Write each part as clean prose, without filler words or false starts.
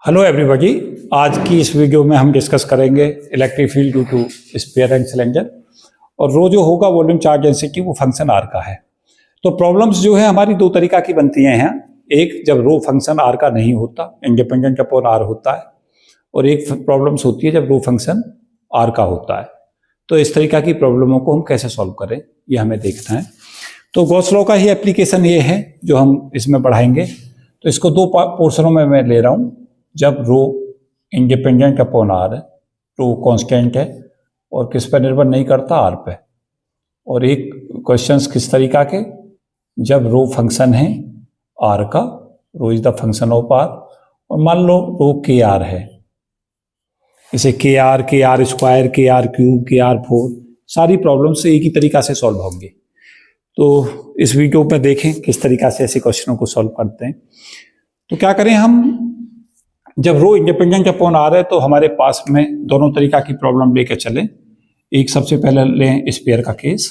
Hello everybody. आज की इस वीडियो में हम डिस्कस करेंगे electric field due to sphere and cylinder. और रो जो होगा वॉल्यूम चार्ज डेंसिटी वो फंक्शन आर का है। तो प्रॉब्लम्स जो है हमारी दो तरीका की बनती हैं यहाँ। एक जब रो फंक्शन आर का नहीं होता, इंडिपेंडेंट अपॉन आर होता है, और एक प्रॉब्लम्स होती है जब रो फंक्शन आर का होता है। तो इस तरीका की प्रॉब्लमों को हम कैसे सॉल्व करें ये हमें देखना है। तो गॉस लॉ का ही एप्लीकेशन ये है जो हम इसमें बढ़ाएंगे। तो इसको दो पोर्शनों में मैं ले रहा हूँ। जब रो इंडिपेंडेंट अपॉन आर है, रो कांस्टेंट है और किस पर निर्भर नहीं करता, आर पे। और एक क्वेश्चंस किस तरीका के, जब रो फंक्शन है आर का, rho is the function of r, और मान लो रो के आर है, इसे k r square, k r cube, k r 4, सारी प्रॉब्लम से एक ही तरीका से सॉल्व होंगे। तो इस वीडियो में देखें किस तरीका से ऐसे क्वेश्चनों को सॉल्व करते हैं। तो क्या करें हम, जब रो इंडिपेंडेंट अपॉन आर है तो हमारे पास में दोनों तरीका की प्रॉब्लम लेके चलें। एक सबसे पहले लें स्फीयर का केस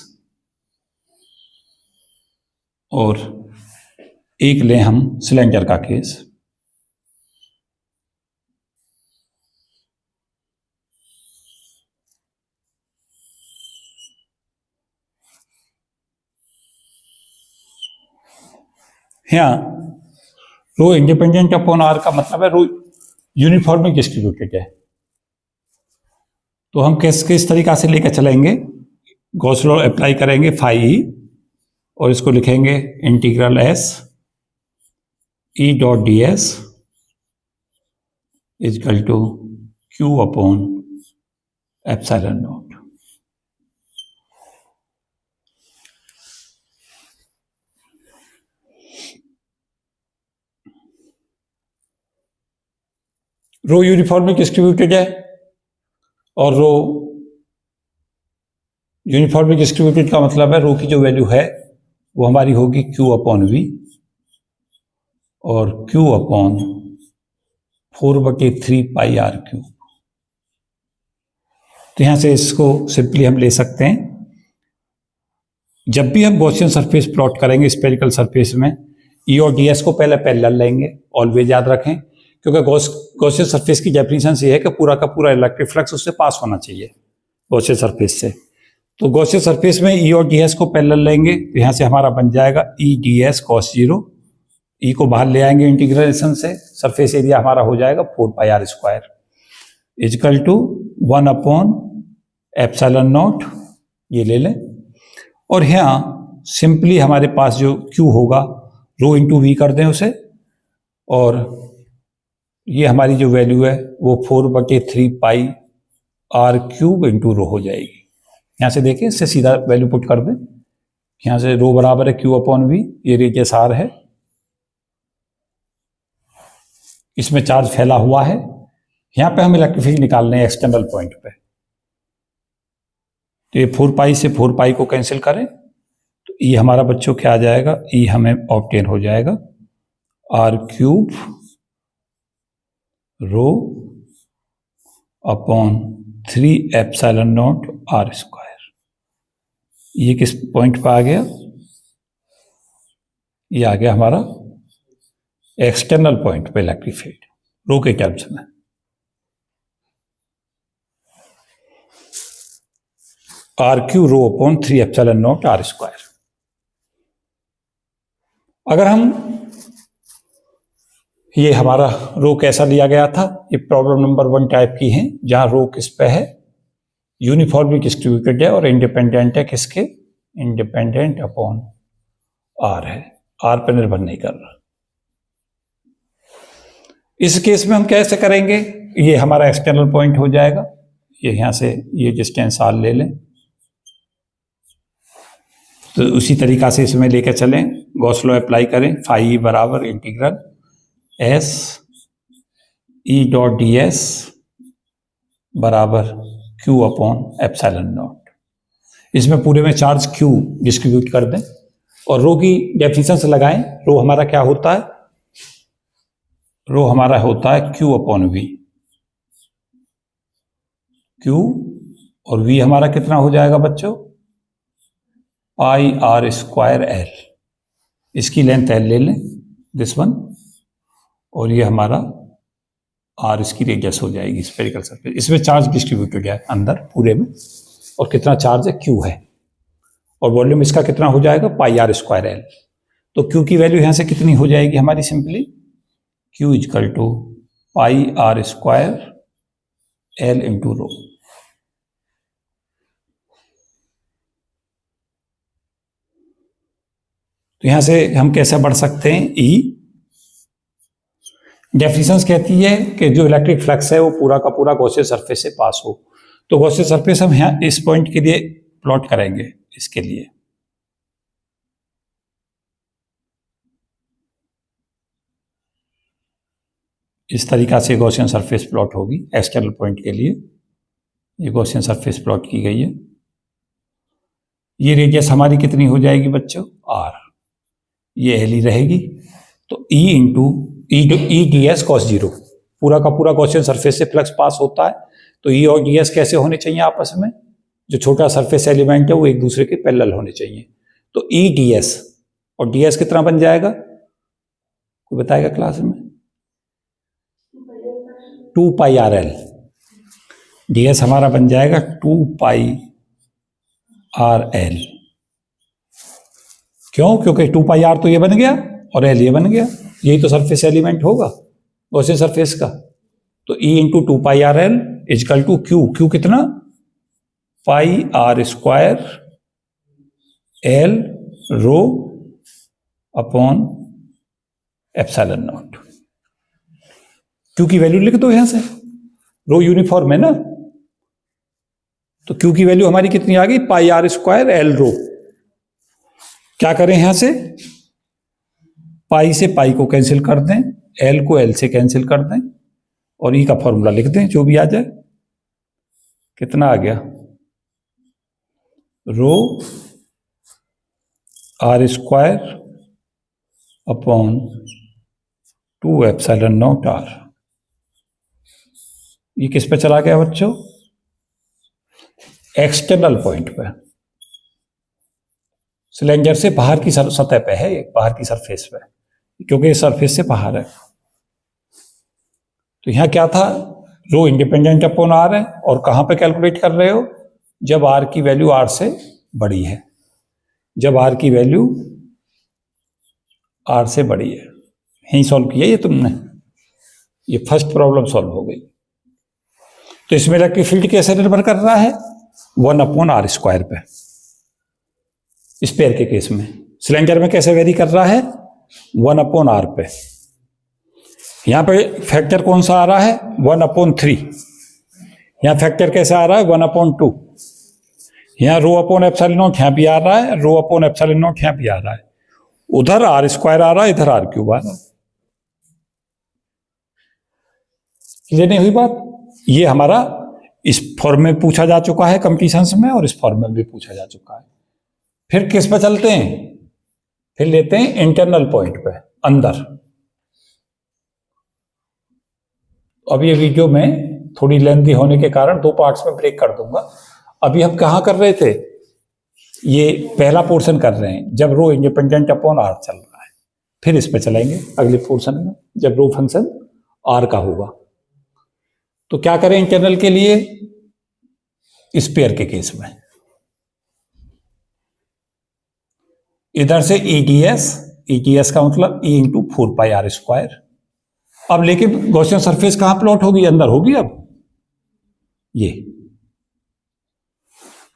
और एक लें हम सिलेंडर का केस। यहाँ रो इंडिपेंडेंट अपॉन आर का मतलब है रो यूनिफॉर्मली डिस्ट्रीब्यूटेड है। तो हम किस तरीका से लेकर चलेंगे, गॉस लॉ अप्लाई करेंगे फाई और इसको लिखेंगे integral S E dot D S equal to Q upon epsilon naught. Rho uniformly distributed है और रो यूनिफॉर्मली डिस्ट्रीब्यूटेड का मतलब है रो की जो वैल्यू है वो हमारी होगी Q अपॉन V और Q upon 4/3 pi R cube. तो यहां से इसको सिंपली हम ले सकते हैं। जब भी हम गॉसियन सरफेस प्लॉट करेंगे स्फेरिकल सरफेस में, E और DS को पहले पैरेलल लेंगे, ऑलवेज याद रखें, क्योंकि गॉसियन सरफेस की डेफिनेशन ये है कि पूरा का पूरा इलेक्ट्रिक फ्लक्स उससे पास होना चाहिए गॉसियन सरफेस से। तो गॉसियन सरफेस में E और DS को पैरेलल लेंगे, तो यहाँ से हमारा बन जाएगा E ds cos 0। E को बाहर ले आएंगे इंटीग्रेशन से, सरफेस एरिया हमारा हो जाएगा 4 pi are square equal to 1 upon epsilon naught, ये ले लें। और यहाँ सिंपली हमारे पास जो Q होगा रो इंटू V कर दें उसे, और ये हमारी जो वैल्यू है वो 4/3 pi R cube into rho हो जाएगी। यहाँ से देखिए, इससे सीधा वैल्यू पुट कर दें। यहाँ से रो बराबर है Q अपॉन V, ये रेडियस R है, इसमें चार्ज फैला हुआ है। यहाँ पे हम इलेक्ट्रिक फील्ड निकाल रहे हैं एक्सटर्नल पॉइंट पे। तो ये 4 पाई से 4 पाई को कैंसिल करें तो E हमारा बच्चों क्या आ जाएगा, E हमें ऑब्टेन हो जाएगा R cube rho upon 3 epsilon naught R square. ये किस पॉइंट पर आ गया, ये आ गया हमारा एक्सटर्नल पॉइंट पे इलेक्ट्रिक फील्ड रो के टर्म्स में। R Q rho upon 3 epsilon naught R square. अगर हम, ये हमारा रो कैसा लिया गया था, ये प्रॉब्लम नंबर 1 टाइप की है, जहां रो किस पे है, यूनिफॉर्मली डिस्ट्रीब्यूटेड है और इंडिपेंडेंट है किसके, इंडिपेंडेंट अपॉन आर है, आर पर निर्भर नहीं कर रहा। इस केस में हम कैसे करेंगे, ये हमारा एक्सटर्नल पॉइंट हो जाएगा, ये यहां से ये डिस्टेंस आर ले लें। तो उसी तरीका से इसमें लेकर चलें, गॉस लॉ अप्लाई करें, फाई बराबर integral S E dot D S बराबर क्यू अपॉन एप्सिलॉन नॉट। इसमें पूरे में चार्ज Q डिस्ट्रीब्यूट कर दें और रो की डेफिनेशन से लगाएं। रो हमारा क्या होता है, रो हमारा होता है Q अपॉन V, Q और V हमारा कितना हो जाएगा बच्चों, पाई आर स्क्वायर L। इसकी लेंथ L ले लें, दिस वन, और ये हमारा आर इसकी रेडियस हो जाएगी स्फेरिकल सरफेस। इसमें चार्ज डिस्ट्रीब्यूटेड है अंदर पूरे में, और कितना चार्ज है, क्यू है, और वॉल्यूम इसका कितना हो जाएगा, पाई आर स्क्वायर एल। तो क्यू की वैल्यू यहां से कितनी हो जाएगी हमारी, simply Q equal to pi are square L into rho. तो यहां से हम कैसे बढ़ सकते हैं, ई डेफिनेशंस कहती है कि जो इलेक्ट्रिक फ्लक्स है वो पूरा का पूरा गॉसियन सरफेस से पास हो। तो गॉसियन सरफेस हम यहां इस पॉइंट के लिए प्लॉट करेंगे, इसके लिए इस तरीका से गॉसियन सरफेस प्लॉट होगी एक्सटर्नल पॉइंट के लिए। ये गॉसियन सरफेस प्लॉट की गई है। ये रेडियस हमारी कितनी हो जाएगी बच्चों, आर, ये एल ही रहेगी। तो E into E D S cos zero, पूरा का पूरा गॉसियन सरफेस से फ्लक्स पास होता है, तो ई और डी एस कैसे होने चाहिए आपस में, जो छोटा सरफेस एलिमेंट है वो एक दूसरे के पैरेलल होने चाहिए। तो ई डी एस और डी एस कितना बन जाएगा, कोई बताएगा क्लास में, 2 pi r L. D S हमारा बन जाएगा 2 पाई आर एल। क्यों, क्योंकि 2 पाई आर तो ये बन गया और एल ये बन गया, यही तो सरफेस एलिमेंट होगा गॉसियन सरफेस का। तो E into 2 pi r l equal to q, q कितना, pi are square l rho upon epsilon naught. Q की वैल्यू लिख दो यहां से, रो यूनिफॉर्म है ना, तो क्यू की वैल्यू हमारी कितनी आ गई, पाई आर स्क्वायर एल रो। क्या करें यहां से, पाई से पाई को कैंसिल कर दें, एल को एल से कैंसिल कर दें, और ई का फॉर्मूला लिख दें जो भी आ जाए। कितना आ गया, rho r square upon 2 epsilon naught r. ये किस पे चला गया बच्चों, एक्सटर्नल पॉइंट पे, सिलेंडर से बाहर की सतह पे है, बाहर की सरफेस पे, क्योंकि सरफेस से बाहर है। तो यहां क्या था, रो इंडिपेंडेंट अपॉन आर है, और कहां पे कैलकुलेट कर रहे हो, जब आर की वैल्यू आर से बड़ी है, जब आर की वैल्यू आर से बड़ी है। यही सॉल्व किया ये तुमने, ये फर्स्ट प्रॉब्लम सॉल्व हो गई। तो इसमें इलेक्ट्रिक फील्ड कैसे निर्भर कर रहा है, 1 अपॉन आर स्क्वायर पे, स्पेयर के केस में। सिलेंडर में कैसे वेरी कर रहा है, 1 अपॉन आर पे। यहां पे फैक्टर कौन सा आ रहा है, 1 अपॉन 3। यहां फैक्टर कैसे आ रहा है, 1 अपॉन 2। यहां रो अपॉन एप्सिलॉन नॉट यहां भी आ रहा है, रो अपॉन एप्सिलॉन नॉट यहां भी आ रहा है। उधर आर स्क्वायर आ रहा है, इधर आर क्यूब आ रहा है। क्लियर नहीं हुई बात। ये हमारा इस फॉर्म में पूछा जा चुका है कंपटीशंस में, और इस फॉर्म में भी पूछा जा चुका है। फिर किस पे चलते हैं, फिर लेते हैं इंटरनल पॉइंट पे, अंदर। अब ये वीडियो में थोड़ी लेंथी होने के कारण 2 पार्ट्स में ब्रेक कर दूंगा। अभी हम कहां कर रहे थे, ये पहला पोर्शन कर रहे हैं जब रो इंडिपेंडेंट अपॉन आर चल रहा है। फिर इस पे चलेंगे अगले पोर्शन में जब रो फंक्शन आर का होगा। तो क्या करें इंटरनल के लिए, स्पेयर के केस में इधर से ईटीएस का मतलब E into 4 pi are square. अब लेकिन गॉसियन सरफेस कहां प्लॉट होगी, अंदर होगी। अब ये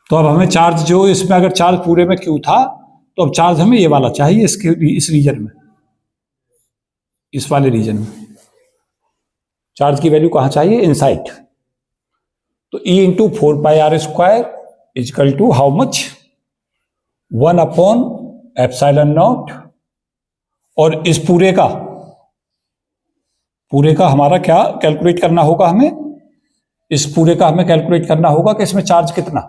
तो अब हमें चार्ज जो इसमें, अगर चार्ज पूरे में क्यू था, तो अब चार्ज हमें ये वाला चाहिए, इस रीजन में, इस वाले रीजन में चार्ज की वैल्यू कहां चाहिए, इनसाइड। तो E into 4 pi are square equal to how much, 1 upon epsilon naught. और इस पूरे का हमारा क्या कैलकुलेट करना होगा, हमें इस पूरे का हमें कैलकुलेट करना होगा कि इसमें चार्ज कितना,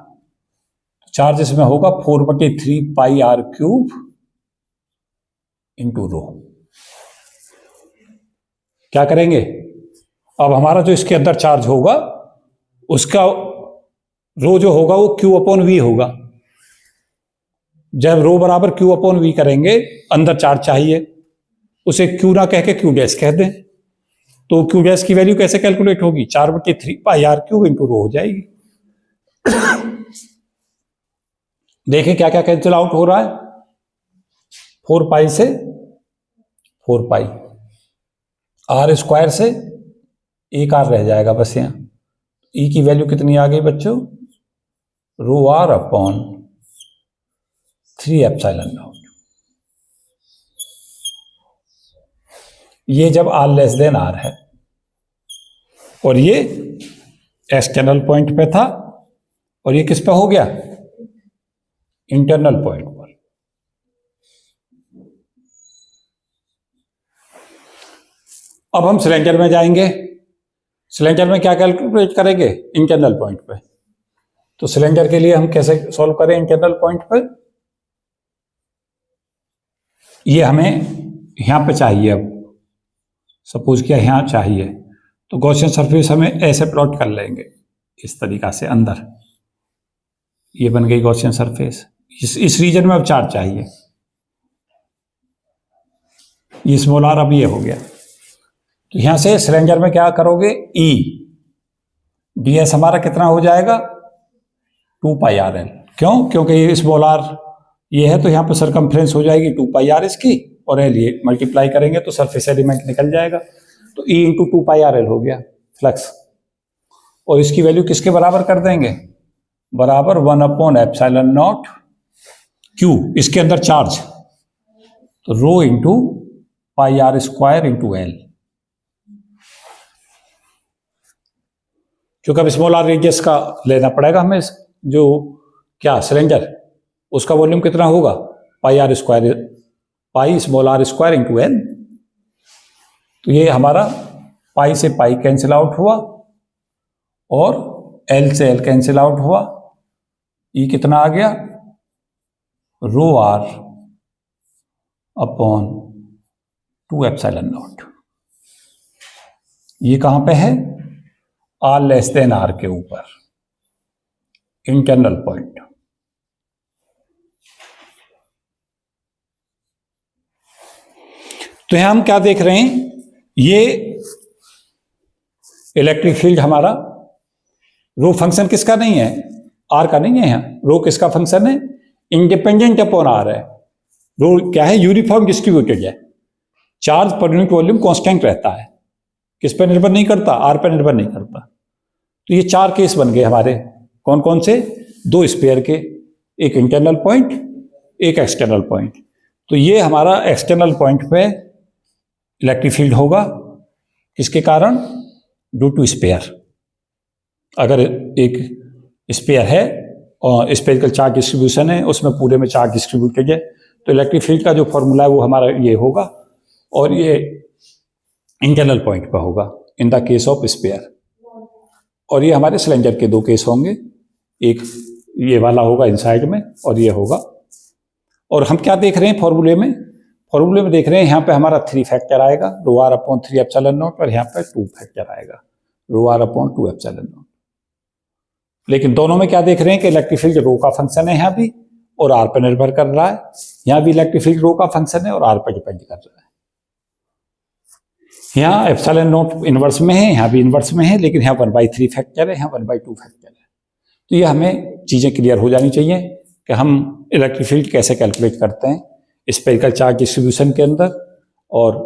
चार्ज इसमें होगा 4/3 pi R cube into rho. क्या करेंगे, अब हमारा जो इसके अंदर चार्ज होगा उसका रो जो होगा वो क्यू अपॉन वी होगा। जब रो बराबर क्यू अपॉन वी करेंगे, अंदर चार्ज चाहिए, उसे क्यू ना कह के क्यू डैश कह दें। तो क्यू डैश की वैल्यू कैसे कैलकुलेट होगी, 4/3 pi R cube into rho हो जाएगी। देखिए क्या क्या कैंसिल आउट हो रहा है, 4 पाई से 4 पाई, आर स्क्वायर से एक आर रह जाएगा बस यहाँ। ई की वैल्यू कितनी आ गई बच्चों, रो आर अपॉन 3 एप्सिलॉन नॉट। ये जब आर लेस देन आर है, और ये एक्सटर्नल पॉइंट पे था, और ये किस पे हो गया, इंटरनल पॉइंट पर। अब हम सिलेंडर में जाएंगे। सिलेंडर में क्या कैलकुलेट करेंगे, इंटरनल पॉइंट पे। तो सिलेंडर के लिए हम कैसे सॉल्व करें इंटरनल पॉइंट पर, ये हमें यहां पे चाहिए। अब सपोज किया यहां चाहिए, तो गॉसियन सरफेस हमें ऐसे प्लॉट कर लेंगे इस तरीका से अंदर, ये बन गई गॉसियन सरफेस। इस रीजन में अब चार्ज चाहिए, ये स्मॉल आर अब ये हो गया। तो यहां से सिलेंडर में क्या करोगे, ई डी एस हमारा कितना हो जाएगा, 2 पाई आर एल। क्यों, क्योंकि ये स्मॉल आर ये है, तो यहाँ पर सरकमफ्रेंस हो जाएगी 2 पाई आर इसकी, और एल ये मल्टीप्लाई करेंगे तो सरफेस एलिमेंट निकल जाएगा। तो E into 2 pi r L हो गया फ्लक्स, और इसकी वैल्यू किसके बराबर कर देंगे, बराबर 1 अपॉन एप्सिलॉन नॉट क्यू, इसके अंदर चार्ज, तो rho into pi are square into l. क्योंकि अब स्मॉल आर रेडियस का लेना पड़ेगा हमें, जो क्या सिलेंडर, उसका वॉल्यूम कितना होगा, pi are square, pi small r square into l. तो ये हमारा पाई से पाई कैंसिल आउट हुआ, और एल से एल कैंसिल आउट हुआ। ये कितना आ गया, rho are upon 2 epsilon naught. ये कहां पे है, आर लेस देन आर के ऊपर, इंटरनल पॉइंट। तो यहां हम क्या देख रहे हैं, ये इलेक्ट्रिक फील्ड हमारा, रो फंक्शन किसका नहीं है, आर का नहीं है। यहां रो किसका फंक्शन है, इंडिपेंडेंट अपॉन आर है। रो क्या है, यूनिफॉर्म डिस्ट्रीब्यूटेड है, charge per unit volume constant रहता है, किस पर निर्भर नहीं करता, आर पर निर्भर नहीं करता। तो ये 4 केस बन गए हमारे, कौन कौन से, 2 स्पेयर के, एक इंटरनल पॉइंट, एक एक्सटर्नल पॉइंट। तो ये हमारा एक्सटर्नल पॉइंट पे इलेक्ट्रिक फील्ड होगा, किसके कारण, ड्यू टू स्पेयर। अगर एक स्पेयर है और स्पेरिकल चार्ज डिस्ट्रीब्यूशन है, उसमें पूरे में चार्ज डिस्ट्रीब्यूटेड है, तो इलेक्ट्रिक फील्ड का जो फॉर्मूला है वो हमारा ये होगा, और ये इंटरनल पॉइंट पर होगा in the case of sphere. और ये हमारे सिलेंडर के 2 केस होंगे, एक ये वाला होगा इनसाइड में, और ये होगा। और हम क्या देख रहे हैं फॉर्मूले में, फॉर्मूले में देख रहे हैं यहाँ पे हमारा 3 फैक्टर आएगा, रो आर अपॉन 3 एप्सिलॉन नॉट, और यहाँ पे 2 फैक्टर आएगा, रो आर अपॉन 2 एप्सिलॉन नॉट। लेकिन दोनों में क्या देख रहे हैं कि इलेक्ट्रिक फील्ड रो का फंक्शन है यहाँ भी, और आर पर निर्भर कर रहा है। यहाँ भी इलेक्ट्रिक फील्ड रो का फंक्शन है और आर पर डिपेंड कर रहा है। यहाँ एप्सिलॉन नॉट इनवर्स में है, यहाँ भी इनवर्स में है, लेकिन यहाँ 1/3 फैक्टर है, यहाँ 1/2 फैक्टर है। तो ये हमें चीजें क्लियर हो जानी चाहिए कि हम इलेक्ट्रिक फील्ड कैसे कैलकुलेट करते हैं स्पेरिकल चार्ज डिस्ट्रीब्यूशन के अंदर और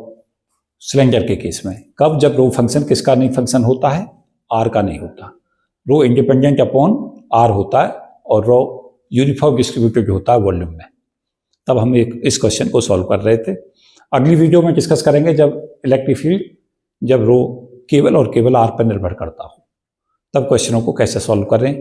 सिलेंडर के केस में। कब, जब रो फंक्शन किसका नहीं फंक्शन होता है, आर का नहीं होता। रो इंडिपेंडेंट अपॉन आर होता है, और रो यूनिफॉर्म डिस्ट्रीब्यूटेड होता है वॉल्यूम में। तब हम इस क्वेश्चन को सॉल्व कर रहे थे। अगली वीडियो में डिस्कस करेंगे जब इलेक्ट्रिक फील्ड, जब रो केवल और केवल आर पर निर्भर करता हो, तब क्वेश्चनों को कैसे सॉल्व करें,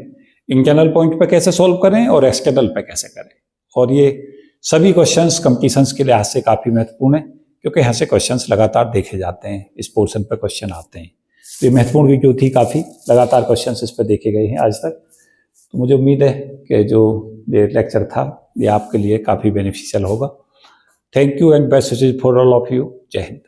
इंटरनल पॉइंट पे कैसे सॉल्व करें और एक्सटर्नल पे कैसे करें। और ये सभी क्वेश्चंस कंपटीशंस के लिहाज से काफ़ी महत्वपूर्ण है, क्योंकि यहाँ से क्वेश्चंस लगातार देखे जाते हैं, इस पोर्शन पे क्वेश्चन आते हैं। तो ये महत्वपूर्ण वीडियो थी, काफ़ी लगातार क्वेश्चंस इस पर देखे गए हैं आज तक। तो मुझे उम्मीद है कि जो ये लेक्चर था ये आपके लिए काफ़ी बेनिफिशियल होगा। Thank you and best wishes for all of you. जय हिंद।